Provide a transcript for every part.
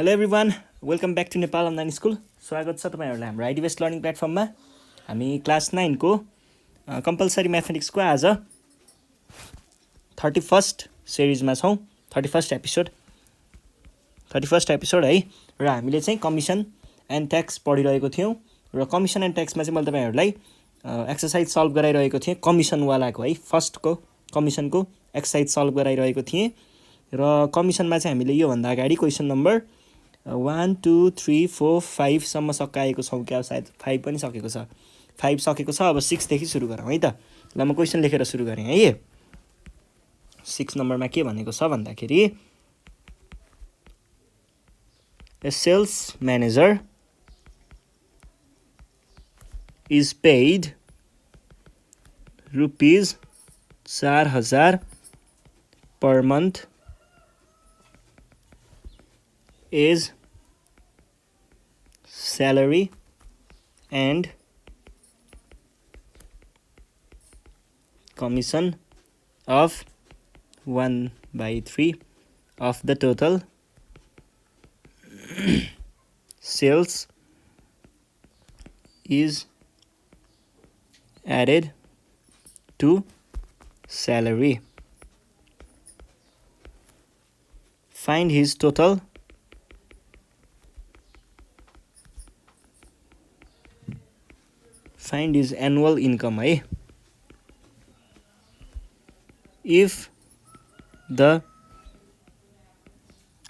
Hello everyone, welcome back to Nepal online school. स्वागत छ तपाईँहरूलाई हाम्रो आइडी बेस्ड लर्निङ प्लेटफर्ममा। हामी क्लास 9 को कम्पलसरी म्याथमेटिक्सको आज 31st सिरिजमा छौँ। 31st एपिसोड है। र हामीले चाहिँ कमिसन एन्ड ट्याक्स पढिरहेको थियौँ। र कमिसन एन्ड ट्याक्समा चाहिँ मैले तपाईँहरूलाई एक्सर्साइज सल्भ गराइरहेको थिएँ। कमिसनवालाको है, फर्स्टको कमिसनको एक्सर्साइज सल्भ गराइरहेको थिएँ। र कमिसनमा चाहिँ हामीले योभन्दा अगाडि क्वेसन नम्बर 1, 2, 3, 4, 5 सम्म सकाएको छौँ क्या, सायद 5 पनि सकेको छ। 5 सकेको छ। अब 6 देखि सुरु गरौँ है त। ल म क्वेसन लेखेर सुरु गरेँ है। 6 नम्बरमा के भनेको छ भन्दाखेरि A sales manager is paid rupees 4,000 per month is salary and commission of 1/3 of the total sales is added to salary. Find his total find his annual income है। If the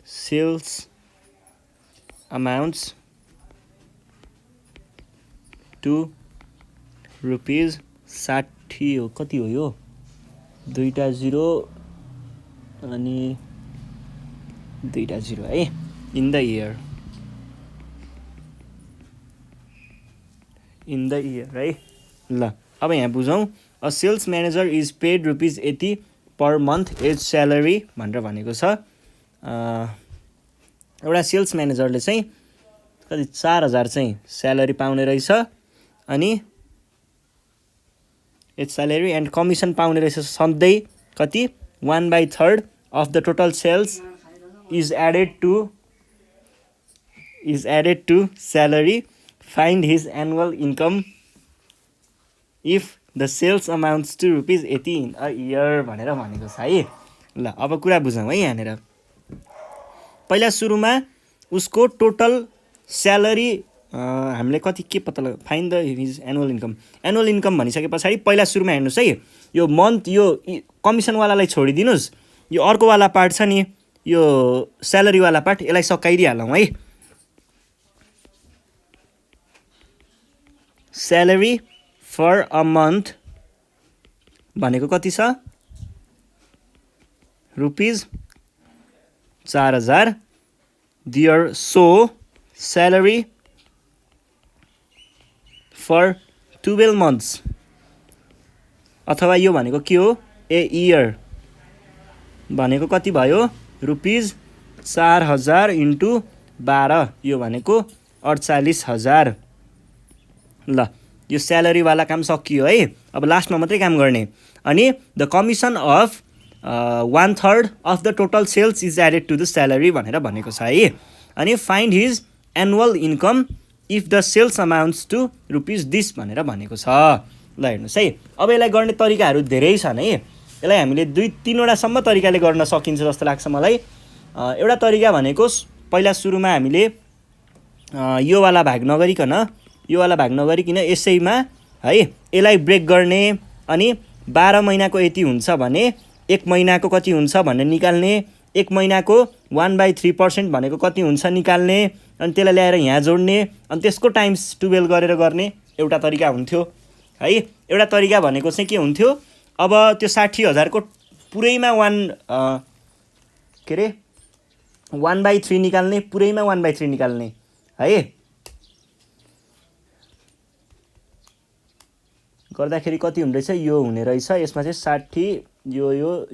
sales amounts to rupees 60 हो, कति हो यो, 2टा 0 अनि 2टा 0 है, in the year है। ल अब यहाँ बुझौँ। A sales manager is paid rupees 80 per month as salary भनेर भनेको छ। एउटा सेल्स म्यानेजरले चाहिँ कति 4,000 चाहिँ स्यालेरी पाउने रहेछ, अनि एज स्यालेरी एन्ड कमिसन पाउने रहेछ सधैँ कति 1/3 of the total sales is added to salary. Find his annual income if the sales amounts to rupees 80 in a year भनेर भनेको छ है। ल अब कुरा बुझौँ है। यहाँनिर पहिला सुरुमा उसको टोटल स्यालेरी हामीले कति के पत्ता लगा, find the his annual income. Annual income भनिसके पछाडि पहिला सुरुमा हेर्नुहोस् है, यो मन्थ यो कमिसनवालालाई छोडिदिनुहोस्, यो अर्कोवाला पार्ट छ नि, यो स्यालेरीवाला पार्ट, यसलाई सकाइदिइहालौँ है। स्यालेरी फर अ मन्थ भनेको कति छ, rupees 4,000 there. So salary for 12 months, अथवा यो भनेको के हो, ए इयर भनेको कति भयो, रुपिज 4,000 इन्टु 12, यो भनेको 48,000। ल यो स्यालेरीवाला काम सकियो है। अब लास्टमा मात्रै काम गर्ने। अनि the commission of 1/3 of the total sales is added to the salary भनेर भनेको छ है। अनि find his annual income if the sales amounts to rupees this भनेर भनेको छ। ल हेर्नुहोस् है, अब यसलाई गर्ने तरिकाहरू धेरै छन् है। यसलाई हामीले 2-3वटासम्म तरिकाले गर्न सकिन्छ जस्तो लाग्छ मलाई। एउटा तरिका भनेको पहिला सुरुमा हामीले योवाला भाग नगरिकन यसैमा है यसलाई ब्रेक गर्ने, अनि 12 महिनाको यति हुन्छ भने 1 महिनाको कति हुन्छ भनेर निकाल्ने, 1 महिनाको 1/3% भनेको कति हुन्छ निकाल्ने, अनि त्यसलाई ल्याएर यहाँ जोड्ने, अनि त्यसको टाइम्स 12 गरेर गर्ने एउटा तरिका हुन्थ्यो है। एउटा तरिका भनेको चाहिँ के हुन्थ्यो, अब त्यो 60,000 को पुरैमा 1/3 निकाल्ने, पुरैमा 1/3 निकाल्ने है। गर्दाखेरि कति हुने रहेछ, यो हुने रहेछ। यसमा चाहिँ 60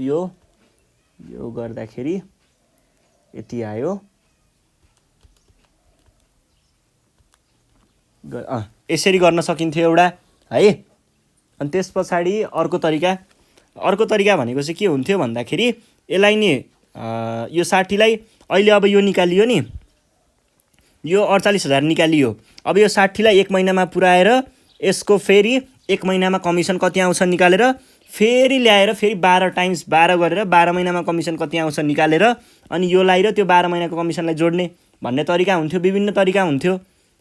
यो गर्दाखेरि यति आयो। यसरी गर्न सकिन्थ्यो एउटा है। अनि त्यस पछाडि अर्को तरिका भनेको चाहिँ के हुन्थ्यो भन्दाखेरि यसलाई नि यो 60 लाई अहिले अब यो निकालियो नि, यो 48,000 निकालियो। अब यो 60 लाई 1 महिनामा पुऱ्याएर यसको फेरि 1 महिनामा कमिसन कति आउँछ निकालेर फेरि ल्याएर फेरि 12 टाइम्स 12 गरेर 12 महिनामा कमिसन कति आउँछ निकालेर अनि यो लाई र त्यो 12 महिनाको कमिसनलाई जोड्ने भन्ने तरिका हुन्थ्यो, विभिन्न तरिका हुन्थ्यो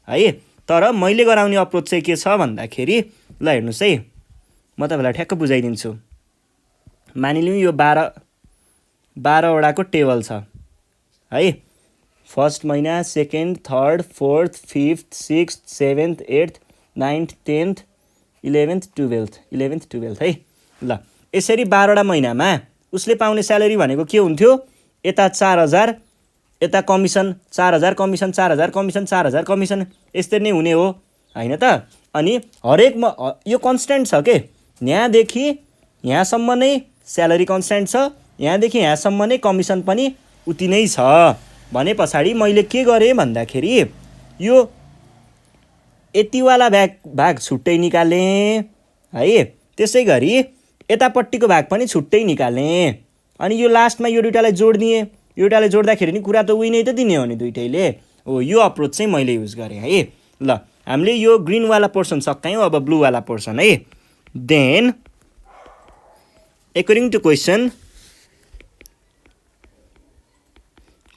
है। तर मैले गराउने अप्रोच चाहिँ के छ भन्दाखेरि ल हेर्नुस् है, म तपाईलाई ठ्याक्क बुझाइदिन्छु। मानिलिउँ यो 12 वटाको टेबल छ है। फर्स्ट महिना, second, third, fourth, fifth, sixth, seventh, eighth, ninth, 10th, 11th, 12th है। ल यसरी 12 वटा महिनामा उसले पाउने स्यालेरी भनेको के हुन्थ्यो, यता 4,000 यता कमिसन 4,000 कमिसन 4,000 कमिसन 4,000 कमिसन यस्तै नै हुने हो हैन त। अनि हरेक यो कन्स्ट्यान्ट छ के, यहाँदेखि यहाँसम्म नै स्यालेरी कन्स्ट्यान्ट छ, यहाँदेखि यहाँसम्म नै कमिसन पनि उति नै छ भने पछाडि मैले के गरेँ भन्दाखेरि यो यतिवाला भाग छुट्टै निकालेँ है। त्यसै गरी यतापट्टिको भाग पनि छुट्टै निकालेँ अनि यो लास्टमा यो दुइटालाई जोडिदिएँ। यो दुइटालाई जोड्दाखेरि नि कुरा त उही नै त दिने हो नि दुइटैले। हो यो अप्रोच चाहिँ मैले युज गरेँ है। ल हामीले यो ग्रिनवाला पोर्सन सकायौँ, अब ब्लूवाला पोर्सन है। देन एकर्डिङ टु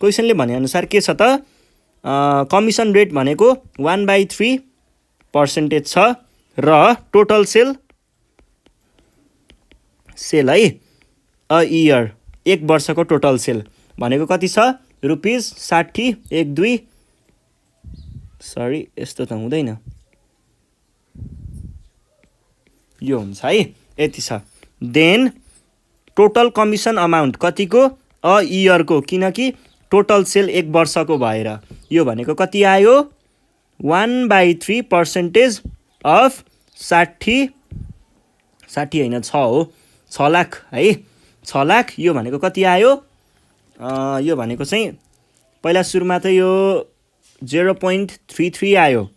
क्वेसनले भनेअनुसार के छ त, कमिसन रेट भनेको 1/3% छ र टोटल सेल है अ इयर, एक वर्षको टोटल सेल भनेको कति छ रुपिस 60 1 2 सरी यस्तो त हुँदैन, यो हुन्छ है यति छ। देन टोटल कमिसन अमाउन्ट कतिको अ इयरको, किनकि टोटल सेल एक वर्षको भएर यो भनेको कति आयो 1/3% अफ 60 होइन 6 हो 6 लाख है। 6 लाख यो भनेको कति आयो, यो भनेको चाहिँ पहिला सुरुमा त यो 0.33 आयो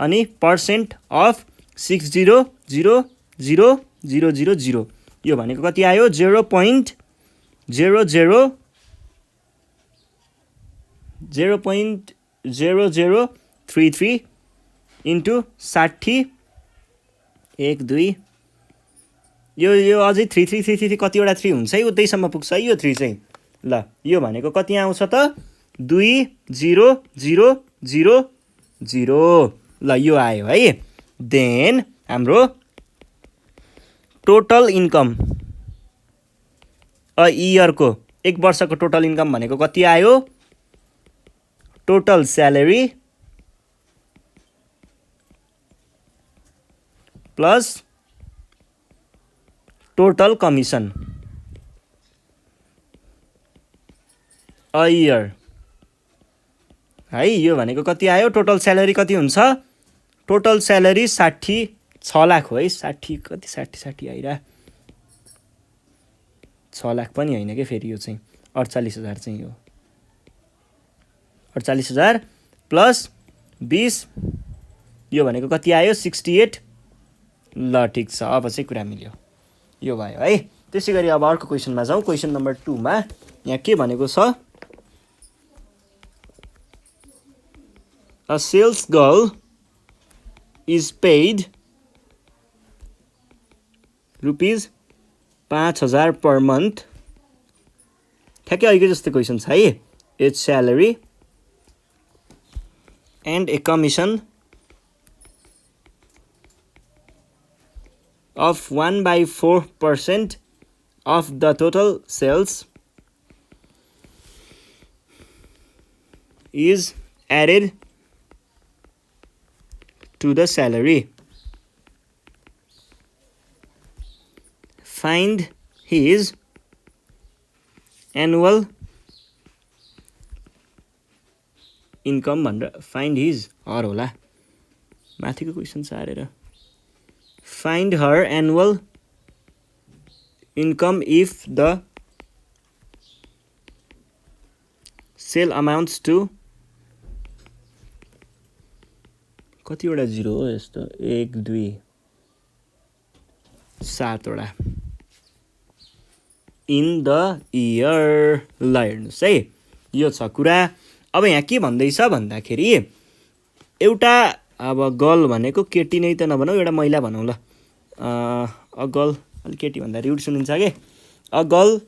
अनि पर्सेन्ट अफ 60,000,000 यो भनेको कति आयो 0.0033 इन्टु 60 1 2 यो अझै 3333 कतिवटा 3 हुन्छ है, उतैसम्म पुग्छ है यो 3 चाहिँ। ल यो भनेको कति आउँछ त 20,000 ल यो आयो है। देन हाम्रो टोटल इन्कम अ इयरको, एक वर्षको टोटल इन्कम भनेको कति आयो, total salary plus total commission a year है। यो भनेको कति आयो, टोटल स्यालेरी कति हुन्छ, टोटल स्यालेरी 6 लाख हो है। 60 कति 60 आइरा 6 लाख पनि होइन कि फेरि यो चाहिँ 48,000 चाहिँ हो 48,000 प्लस 20 यो भनेको कति आयो 68। ल ठिक छ, अब चाहिँ कुरा मिल्यो, यो भयो है। त्यसै गरी अब अर्को क्वेसनमा जाउँ। क्वेसन नम्बर 2 मा यहाँ के भनेको छ, a sales girl is paid rupees 5,000 per month, ठ्याक्कै अहिले जस्तो क्वेसन छ है। It's salary and A commission of 1/4% of the total sales is added to the salary. Find his annual income भनेर find his होला माथिको क्वेसन छ हेरेर। Find her annual income if the sale amounts to कतिवटा 0 हो यस्तो 1 2 7 वटा in the year. ल हेर्नुहोस् है यो छ कुरा। अब यहाँ के भन्दैछ भन्दाखेरि एउटा अब गर्ल भनेको केटी नै त नभनौँ, एउटा महिला भनौँ ल। अ गर्ल अलिक केटी भन्दा रिउड सुनिन्छ के। अ गर्ल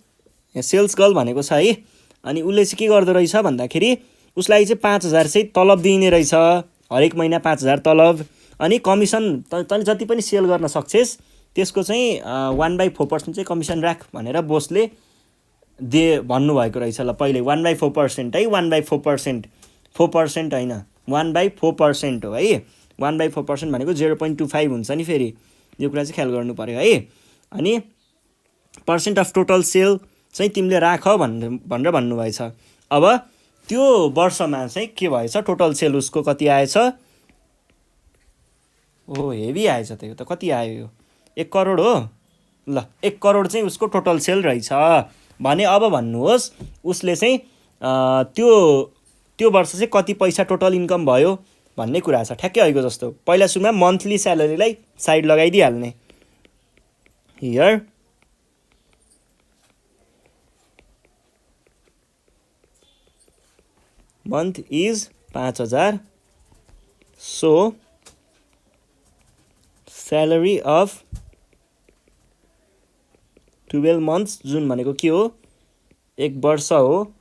सेल्स गर्ल भनेको छ है। अनि उसले चाहिँ के गर्दो रहेछ भन्दाखेरि उसलाई चाहिँ 5,000 चाहिँ तलब दिइने रहेछ, हरेक महिना 5,000 तलब। अनि कमिसन तैँले जति पनि सेल गर्न सक्छेस् त्यसको चाहिँ 1/4% चाहिँ कमिसन राख भनेर बोसले भन्नुभएको रहेछ ल। पहिले 1/4% है, 1/4%, 4% होइन, 1/4% हो है। 1/4% भनेको 0.25 हुन्छ नि, फेरि यो कुरा चाहिँ ख्याल गर्नु पऱ्यो है। अनि पर्सेन्ट अफ टोटल सेल चाहिँ तिमीले राख भनेर भन्नुभएछ। अब त्यो वर्षमा चाहिँ के भएछ, टोटल सेल उसको कति आएछ? ओ हेभी आएछ त, यो त कति आयो यो? 1 करोड हो ल। 1 करोड चाहिँ उसको टोटल सेल रहेछ भने अब भन्नुहोस् उसले चाहिँ त्यो वर्ष चाहिँ कति पैसा टोटल इन्कम भयो भन्ने कुरा छ। ठ्याक्कै अहिलेको जस्तो पहिला सुरुमा मन्थली स्यालेरीलाई साइड लगाइदिइहाल्ने। Here month is 5,000, so salary of 12 months, जुन भनेको के हो 1 वर्ष हो,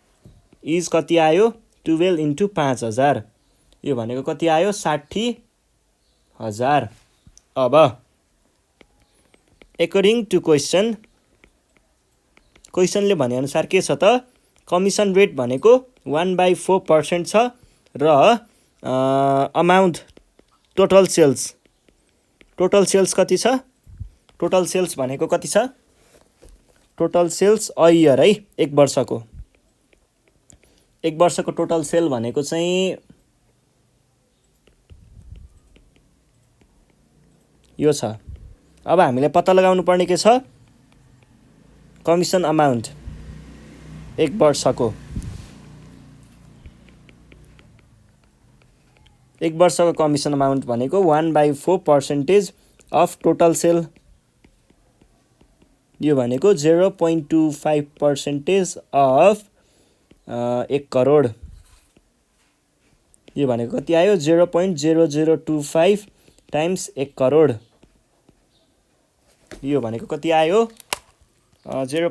इज कति आयो 12 × 5,000, यो भनेको कति आयो 60,000। अब एकर्डिङ टु क्वेसनले भनेअनुसार के छ त, कमिसन रेट भनेको 1/4% छ र अमाउन्ट टोटल सेल्स कति छ? टोटल सेल्स भनेको कति छ? टोटल सेल्स अ इयर है, 1 वर्षको। 1 वर्षको टोटल सेल भनेको चाहिँ यो छ। अब हामीले पत्ता लगाउनु पर्ने के छ, कमिसन अमाउन्ट 1 वर्षको। 1 वर्षको कमिसन अमाउन्ट भनेको 1/4% अफ टोटल सेल, यो भनेको 0.25% अफ 1 करोड, यो भनेको कति आयो 0.0025 टाइम्स 1 करोड, यो भनेको कति आयो 0.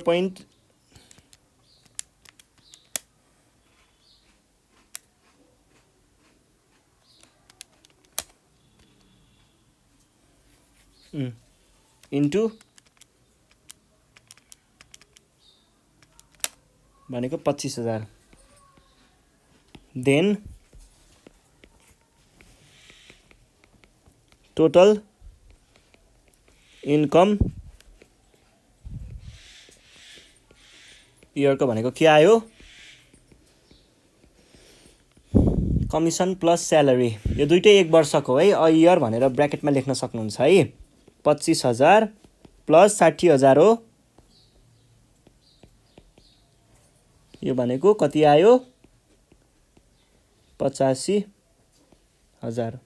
इन्टु भनेको 25,000, देन टोटल इन्कम इयरको भनेको के आयो, कमिसन प्लस स्यालेरी, यो दुइटै 1 वर्षको है, अ इयर भनेर ब्र्याकेटमा लेख्न सक्नुहुन्छ है। 25,000 प्लस 60,000 हो, यो भनेको कति आयो 85,000।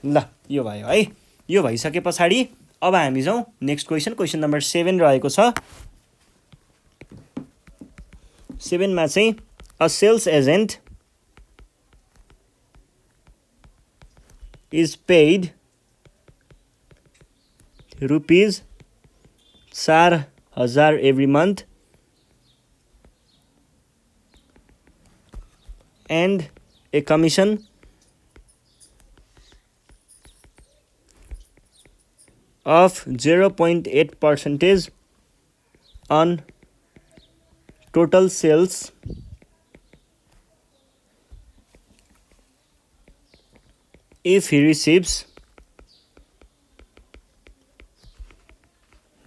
ल यो भयो है। यो भइसके पछाडि अब हामी जाउँ नेक्स्ट क्वेसन नम्बर 7 रहेको छ। 7 मा चाहिँ a sales agent is paid rupees 4,000 every month and a commission of 0.8% on total sales if he receives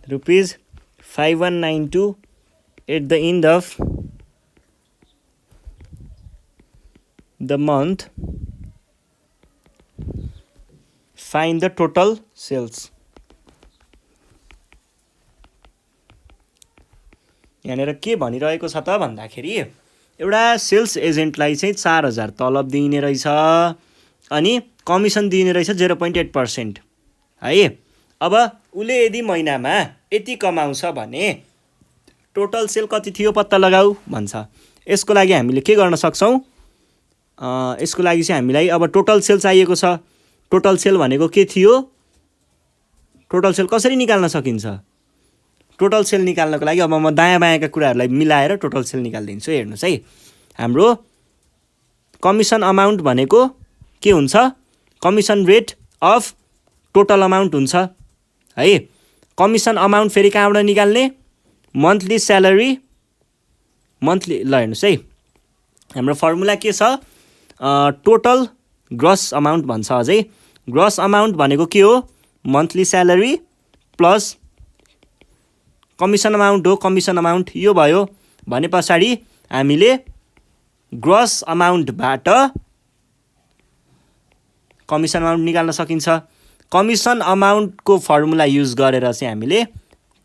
rupees 5,192 at the end of the month. Find the total sales. यहाँनिर के भनिरहेको छ त भन्दाखेरि एउटा सेल्स एजेन्टलाई चाहिँ 4,000 तलब दिइने रहेछ अनि कमिसन दिइने रहेछ 0.8% है। अब उसले यदि महिनामा यति कमाउँछ भने टोटल सेल कति थियो पत्ता लगाऊ भन्छ। यसको लागि हामीले के गर्न सक्छौँ, यसको लागि चाहिँ हामीलाई अब टोटल सेल चाहिएको छ। टोटल सेल भनेको के थियो? टोटल सेल कसरी निकाल्न सकिन्छ? टोटल सेल निकाल्नको लागि अब म दायाँ बायाँका कुराहरूलाई मिलाएर टोटल सेल निकालिदिन्छु। हेर्नुहोस् है, हाम्रो कमिसन अमाउन्ट भनेको के हुन्छ? Commission rate of total amount हुन्छ है। कमिसन अमाउन्ट फेरि कहाँबाट निकाल्ने? Monthly salary, monthly. ल हेर्नुहोस् है, हाम्रो फर्मुला के छ? टोटल ग्रस अमाउन्ट भन्छ अझै। ग्रस अमाउन्ट भनेको के हो? Monthly salary plus commission amount हो। कमिसन अमाउन्ट यो भयो भने पछाडि हामीले ग्रस अमाउन्टबाट कमिसन अमाउन्ट निकाल्न सकिन्छ। कमिसन अमाउन्टको फर्मुला युज गरेर चाहिँ हामीले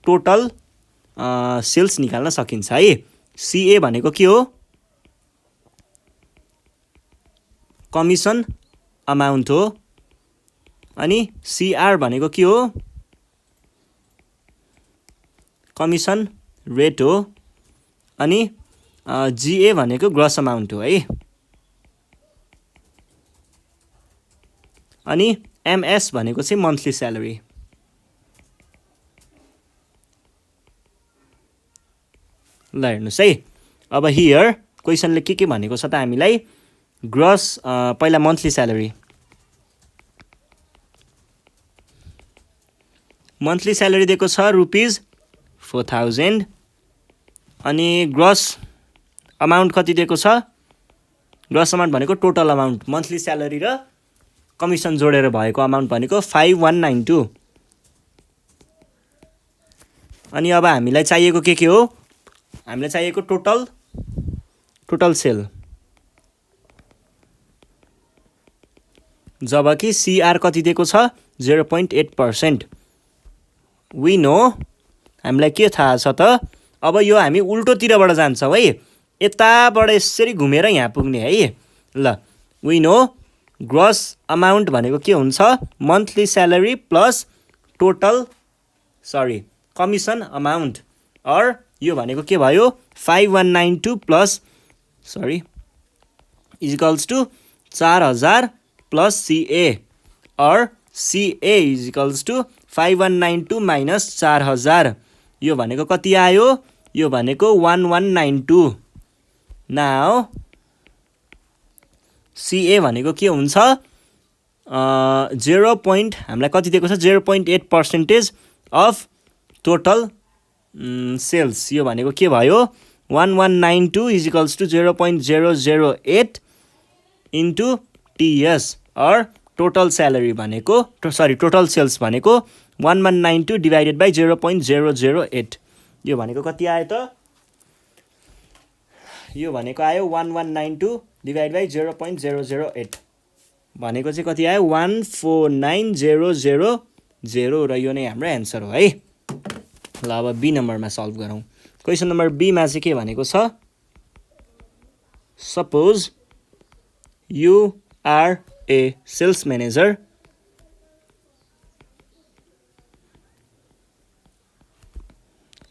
टोटल सेल्स निकाल्न सकिन्छ है। सीए भनेको के हो? कमिसन अमाउन्ट हो। अनि सीआर भनेको के हो? कमिसन रेट हो। अनि जीए भनेको ग्रस अमाउन्ट हो है। अनि एमएस भनेको चाहिँ मन्थली स्यालेरी। ल हेर्नुहोस् है, अब हियर क्वेसनले के भनेको छ त हामीलाई? ग्रस पहिला मन्थली स्यालेरी। मन्थली स्यालेरी दिएको छ ₹4000। अनि ग्रस अमाउन्ट कति दिएको छ? ग्रस अमाउन्ट भनेको टोटल अमाउन्ट, मन्थली स्यालेरी र कमिसन जोडेर भएको अमाउन्ट भनेको 5192। अनि अब हामीलाई चाहिएको के हो? हामीलाई चाहिएको टोटल सेल। जबकि सीआर कति दिएको छ? 0.8%। वी नो, हामीलाई के थाहा छ त? अब यो हामी उल्टोतिरबाट जान्छौँ है, यताबाट यसरी घुमेर यहाँ पुग्ने है। ल, वी नो ग्रस अमाउन्ट भनेको के हुन्छ? Monthly salary plus commission amount. Or यो भनेको के भयो? 5192 plus equals to 4000 plus CA. Or CA equals to 5192 minus 4000। यो भनेको कति आयो? यो भनेको 1192। नाउ सीए भनेको के हुन्छ? हामीलाई कति दिएको छ? 0.8% अफ टोटल सेल्स। यो भनेको के भयो? 1192 equals to 0.008 into TS. Or total salary भनेको टोटल सेल्स भनेको 1192 डिभाइडेड बाई 0.008। यो भनेको कति आयो त? यो भनेको आयो 1192 डिभाइड बाई 0.008 भनेको चाहिँ कति आयो? 149000 र यो नै हाम्रो एन्सर हो है। ल अब बी नम्बरमा सल्भ गरौँ। क्वेसन नम्बर बीमा चाहिँ के भनेको छ? Suppose you are a sales manager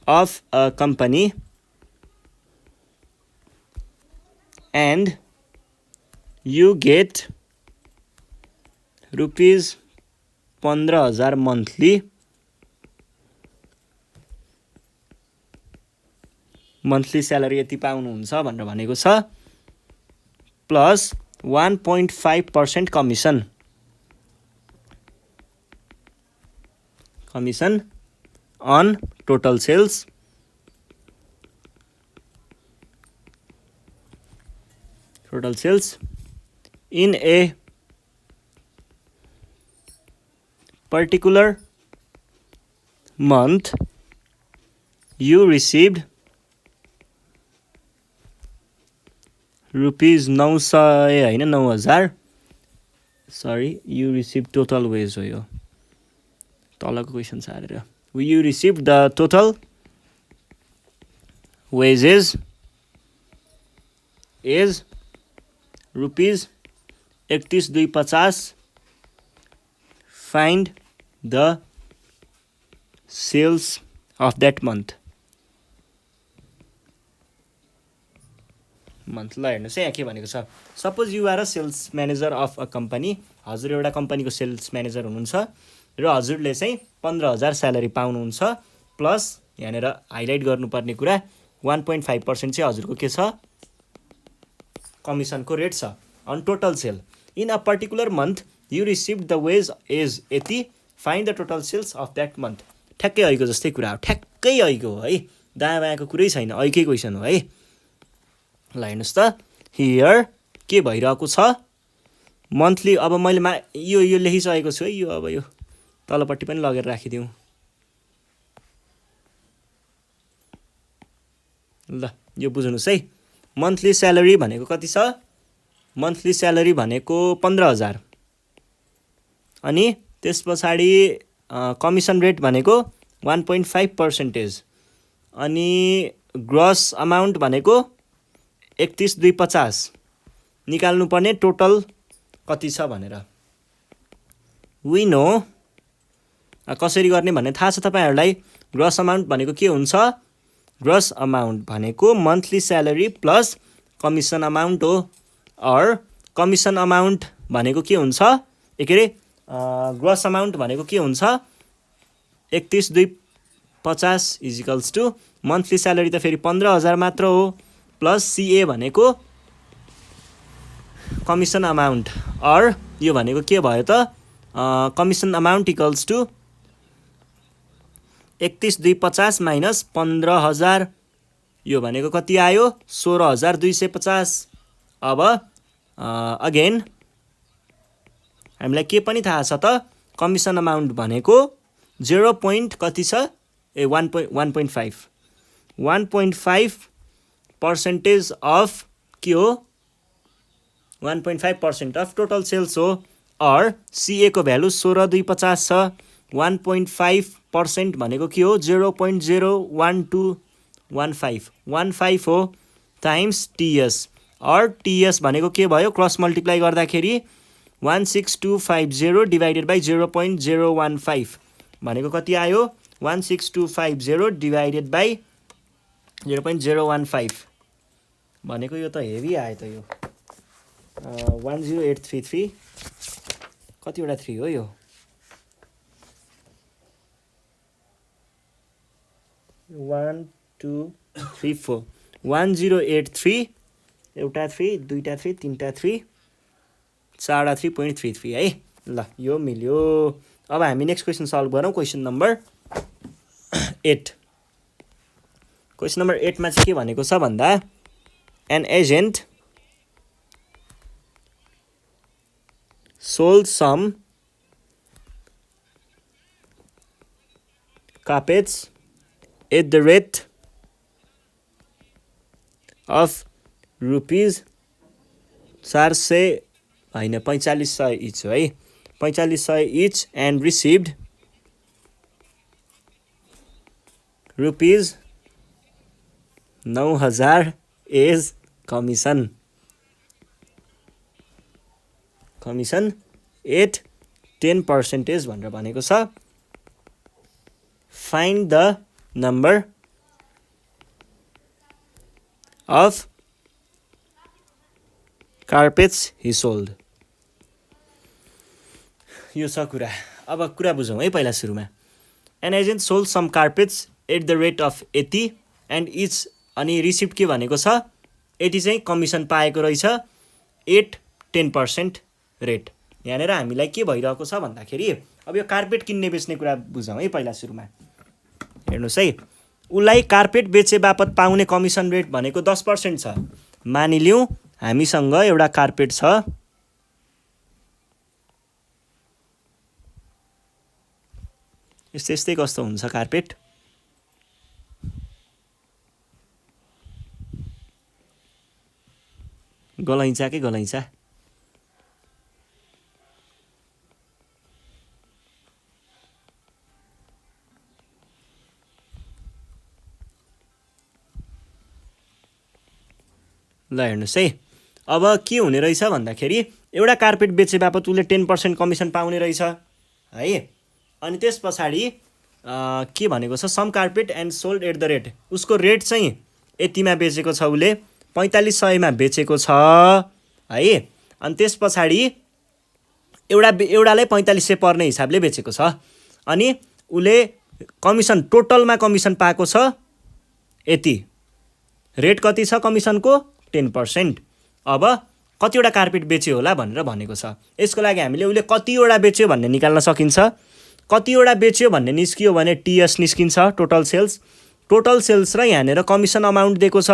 of a company and you get rupees 15,000 monthly salary यति पाउनुहुन्छ भनेर भनेको छ, plus 1.5% commission on total sales in a particular month. You received rupees 9,000 sorry, you received total wage हो यो तलको question सारेर। You received the total wages is rupees 31,250. Find the sales of that month. Month. ल हेर्नुहोस् है यहाँ के भनेको छ, suppose you are a sales manager of a company, हजुर एउटा कम्पनीको सेल्स म्यानेजर हुनुहुन्छ र हजुरले चाहिँ 15,000 स्यालेरी पाउनुहुन्छ, प्लस यहाँनिर हाइलाइट गर्नुपर्ने कुरा 1.5% चाहिँ हजुरको के छ, कमिसनको रेट छ on total sale. In a particular month you receive the wage as यति, find the total sales of that month. ठ्याक्कै ऐको जस्तै कुरा हो, ठ्याक्कै ऐको हो है, दायाँ बायाँको कुरै छैन, ऐकै क्वेसन हो है। ल हेर्नुहोस् त हियर के भइरहेको छ, मन्थली। अब मैले यो लेखिसकेको छु है, यो अब यो तलपट्टि पनि लगेर राखिदिउँ। ल यो बुझ्नुहोस् है, मन्थली स्यालेरी भनेको कति छ, मन्थली स्यालेरी भनेको 15,000, अनि त्यस पछाडि कमिसन रेट भनेको 1.5%, अनि ग्रस अमाउन्ट भनेको 31,250, निकाल्नुपर्ने टोटल कति छ भनेर। वी नो कसरी गर्ने भन्ने थाहा छ तपाईँहरूलाई। ग्रस अमाउन्ट भनेको के हुन्छ, ग्रस अमाउन्ट भनेको monthly salary plus commission amount हो। अर कमिसन अमाउन्ट भनेको के हुन्छ, के अरे ग्रस अमाउन्ट भनेको के हुन्छ, 31,250 इजिकल्स टु मन्थली स्यालेरी त फेरि 15,000 मात्र हो, प्लस सिए भनेको कमिसन अमाउन्ट। अर यो भनेको के भयो त, commission amount equals to 31,250 minus 15,000, यो भनेको कति आयो, 16,250। अब अगेन हामीलाई के पनि थाहा छ त, कमिसन अमाउन्ट भनेको 0. कति छ, 1.5, 1.5% अफ के हो, 1.5% अफ टोटल सेल्स हो। अर सिए को भ्यालु 16,250 छ, 1.5% भनेको के हो, 0.01215 हो, टाइम्स टिएस। अर टिएस भनेको के भयो, क्रस मल्टिप्लाई गर्दाखेरि 16250 डिभाइडेड बाई 0.015 भनेको कति आयो, 16250 डिभाइडेड बाई 0.015 भनेको यो त हेभी आयो त, यो 10833 कतिवटा 3 हो यो, 1 2 3 4 1083 एउटा 3 दुईटा 3 तीनटा 3 चारवटा 3.33 है। ल यो मिल्यो। अब हामी नेक्स्ट क्वेसन सल्भ गरौँ, क्वेसन नम्बर 8। क्वेसन नम्बर 8 मा चाहिँ के भनेको छ भन्दा, an agent sold some carpets at the rate of rupees 400 होइन 4500 इच है, 4500 each and received rupees 9,000 as commission at 10% भनेर भनेको छ। Find the number of carpets he sold. यो छ कुरा। अब कुरा बुझौँ है पहिला सुरुमा। An agent sold some carpets at the rate of 80 and each, अनि रिसिप्ट के भनेको छ, 80 चाहिँ कमिसन पाएको रहेछ, 8-10% रेट। यहाँनिर हामीलाई के भइरहेको छ भन्दाखेरि, अब यो कार्पेट किन्ने बेच्ने कुरा बुझौँ है पहिला सुरुमा। हेर्नुहोस् है, उसलाई कार्पेट बेचे बापत पाउने कमिसन रेट भनेको 10% छ। मानिलिउँ हामीसँग एउटा कार्पेट छ, यस्तै कस्तो हुन्छ कार्पेट, गलैँचा के गलैँचा, ल हेर्नुहोस् है। अब के हुने रहेछ भन्दाखेरि, एउटा कार्पेट बेचे बापत उसले 10% कमिसन पाउने रहेछ है। अनि त्यस पछाडि के भनेको छ, some carpet and sold at the rate, उसको रेट चाहिँ यतिमा बेचेको छ उसले, 4500 मा बेचेको छ है। अनि त्यस पछाडि एउटालाई 4500 पर्ने हिसाबले बेचेको छ। अनि उले कमिसन टोटलमा कमिसन पाएको छ यति। रेट कति छ कमिसनको 10%। अब कतिवटा कार्पेट बेच्यो होला भनेर भनेको छ। यसको लागि हामीले उले कतिवटा बेच्यो भन्ने निकाल्न सकिन्छ। कतिवटा बेच्यो भन्ने निस्कियो भने टीएस निस्किन्छ, टोटल सेल्स। टोटल सेल्स र यहाँनिर कमिसन अमाउन्ट दिएको छ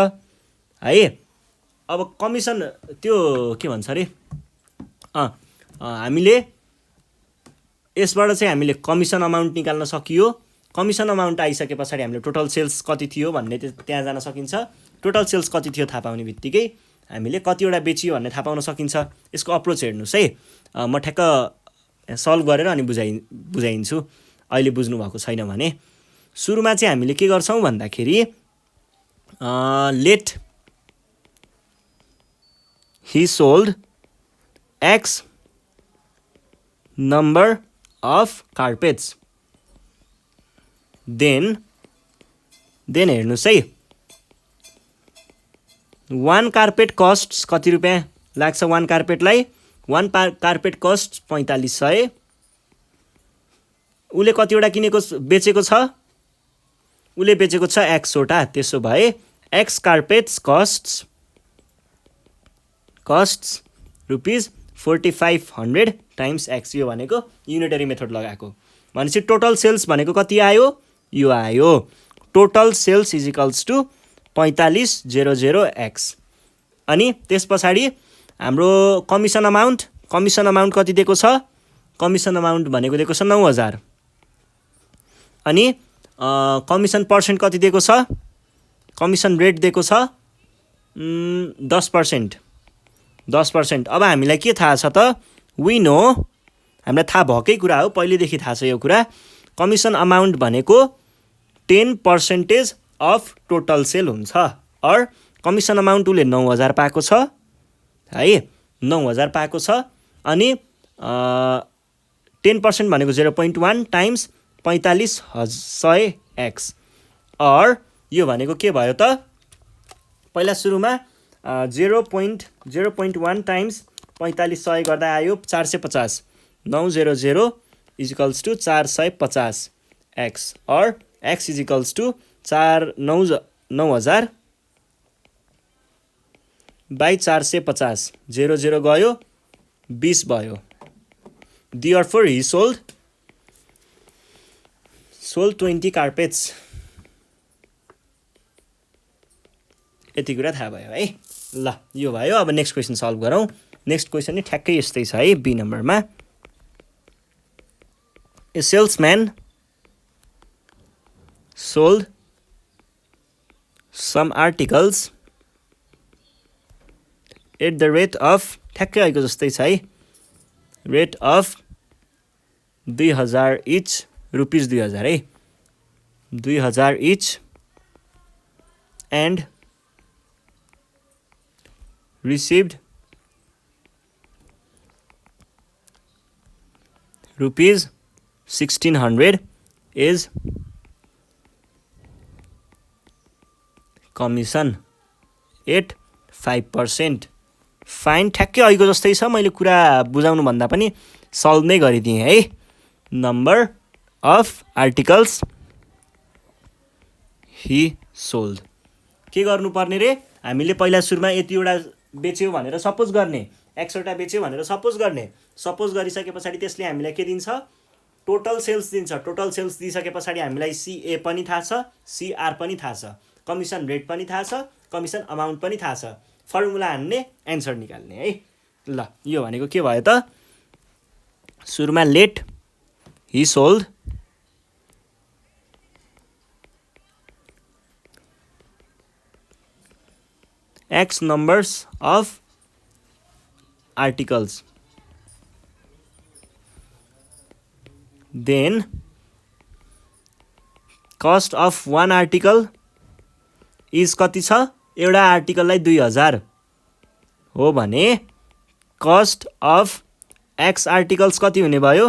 है। अब कमिसन त्यो के भन्छ अरे हामीले यसबाट चाहिँ हामीले कमिसन अमाउन्ट निकाल्न सकियो। कमिसन अमाउन्ट आइसके पछाडि हामीले टोटल सेल्स कति थियो भन्ने त्यहाँ जान सकिन्छ। टोटल सेल्स कति थियो थाहा पाउने बित्तिकै हामीले कतिवटा बेचियो भन्ने थाहा पाउन सकिन्छ। यसको अप्रोच हेर्नुहोस् है। म ठ्याक्क सल्भ गरेर अनि बुझाइन्छु अहिले बुझ्नु भएको छैन भने। सुरुमा चाहिँ हामीले के गर्छौँ भन्दाखेरि late he sold X number of carpets. Then हेर्नुहोस् है, 1 कार्पेट कस्ट्स कति रुपियाँ लाग्छ 1 कार्पेटलाई? 1 कार्पेट कस्ट 4500। उले कतिवटा बेचेको छ? उले बेचेको छ X वटा। त्यसो भए X carpets costs rupees 4500 times X। यो भनेको युनिटरी मेथड लगाएको भनेपछि टोटल सेल्स भनेको कति आयो? यो आयो। Total sales is equals to 4500 X। अनि त्यस पछाडि हाम्रो कमिसन अमाउन्ट कति दिएको छ? कमिसन अमाउन्ट भनेको दिएको छ 9000। अनि कमिसन पर्सेन्ट कति दिएको छ? कमिसन रेट दिएको छ 10%। अब हामीलाई के थाहा छ त? वी नो, हामीलाई थाहा भएकै कुरा हो, पहिलेदेखि थाहा छ यो कुरा। कमिसन अमाउन्ट भनेको 10% अफ टोटल सेल हुन्छ। अर कमिसन अमाउन्ट उसले 9000 पाएको छ है, 9000 पाएको छ। अनि 10% भनेको 0.1 टाइम्स 4500 X। अर यो भनेको के भयो त? पहिला सुरुमा 0.1 टाइम्स 4500 गर्दा आयो 450। 900 इज इक्वल्स टु 450 X। और X is equals to 9000 by 450। 0 गयो 20 भयो। Therefore he sold 20 carpets. यति कुरा थाहा भयो है। ल यो भयो। अब नेक्स्ट क्वेसन सल्भ गरौँ। नेक्स्ट क्वेसन नि ठ्याक्कै यस्तै छ है, बी नम्बरमा। A salesman sold some articles at the rate of, ठ्याक्कै आएको जस्तै छ है, रेट अफ 2000 इच, रुपिज 2000 है, 2000 each, and received rupees 1600 is commission at 5%। Fine, ठ्याक्कै अहिलेको जस्तै छ। मैले कुरा बुझाउनु भन्दा पनि सल्भ नै गरिदिएँ है। Number of articles Hee sold. के गर्नुपर्ने रे? हामीले पहिला सुरुमा यतिवटा बेच्यो भनेर सपोज गर्ने, एक्सवटा बेच्यो भनेर सपोज गर्ने। सपोज गरिसके पछाडि त्यसले हामीलाई के दिन्छ? टोटल सेल्स दिन्छ। टोटल सेल्स दिइसके पछाडि हामीलाई सीए पनि थाहा छ, सीआर पनि थाहा छ, कमिसन रेट पनि थाहा छ, कमिसन अमाउन्ट पनि थाहा छ। फर्मुला हान्ने, एन्सर निकाल्ने है। ल यो भनेको के भयो त? सुरुमा let he sold X numbers of articles, then cost of one article is कति छ? एउटा आर्टिकललाई 2000 हो भने cost of X articles कति हुने भयो?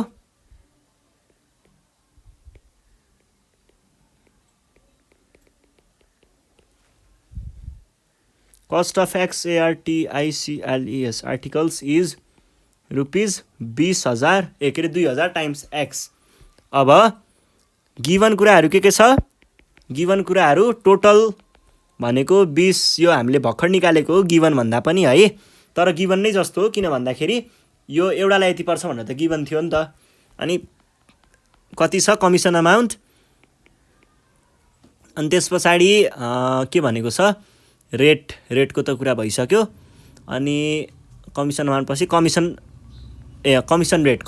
Cost of XARTICLES articles is rupees 20,000 के अरे 2,000 टाइम्स एक्स। अब गिभन कुराहरू के छ? गिभन कुराहरू टोटल भनेको 20 यो हामीले भर्खर निकालेको हो गिभन भन्दा पनि है, तर गिभन नै जस्तो हो, किन भन्दाखेरि यो एउटालाई यति पर्छ भनेर त गिभन थियो नि त। अनि कति छ कमिसन अमाउन्ट, अनि त्यस पछाडि के भनेको छ रेटको त कुरा भइसक्यो। अनि कमिसन अमाउन्ट पछि कमिसन रेट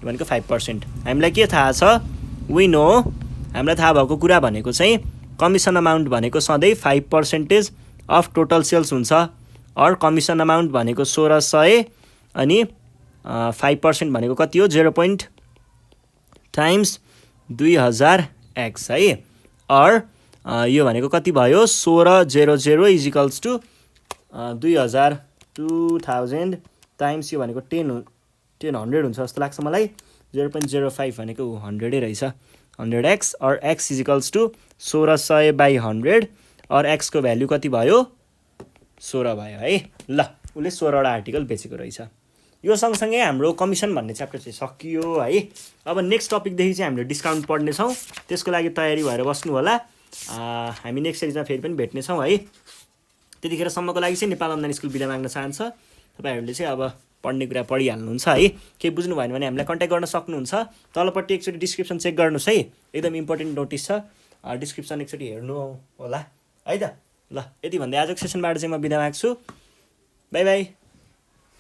भनेको 5%। हामीलाई के थाहा छ? वी नो, हामीलाई थाहा भएको कुरा भनेको चाहिँ कमिसन अमाउन्ट भनेको सधैँ 5% अफ टोटल सेल्स हुन्छ। अर कमिसन अमाउन्ट भनेको 1600 अनि 5% भनेको कति हो? 0. टाइम्स 2000 एक्स है। अर यो भनेको कति भयो? 1600 इज इक्वल्स टु 2000 टाइम्स यो भनेको 100 हुन्छ जस्तो लाग्छ मलाई। 0.05 भनेको 100 रहेछ, 100x। और x इज इक्वल्स टु 1600/100 और x को भ्याल्यु कति भयो? 16 भयो है। ल, उसले 16वटा आर्टिकल बेचेको रहेछ। यो सँगसँगै हाम्रो कमिसन भन्ने च्याप्टर चाहिँ सकियो है। अब नेक्स्ट टपिकदेखि चाहिँ हामीले डिस्काउन्ट पढ्नेछौँ, त्यसको लागि तयारी भएर बस्नु होला। हामी नेक्स्ट सिरिजमा फेरि पनि भेट्नेछौँ है। त्यतिखेरसम्मको लागि चाहिँ नेपाल अनलाइन स्कुल बिदा माग्न चाहन्छ। तपाईँहरूले चाहिँ अब पढ्ने कुरा पढिहाल्नुहुन्छ है। केही बुझ्नु भएन भने हामीलाई कन्ट्याक्ट गर्न सक्नुहुन्छ। तलपट्टि एकचोटि डिस्क्रिप्सन चेक गर्नुहोस् है, एकदम इम्पोर्टेन्ट नोटिस छ। डिस्क्रिप्सन एकचोटि हेर्नु होला है त। ल, यति भन्दै आजको सेसनबाट चाहिँ म बिदा माग्छु। By by.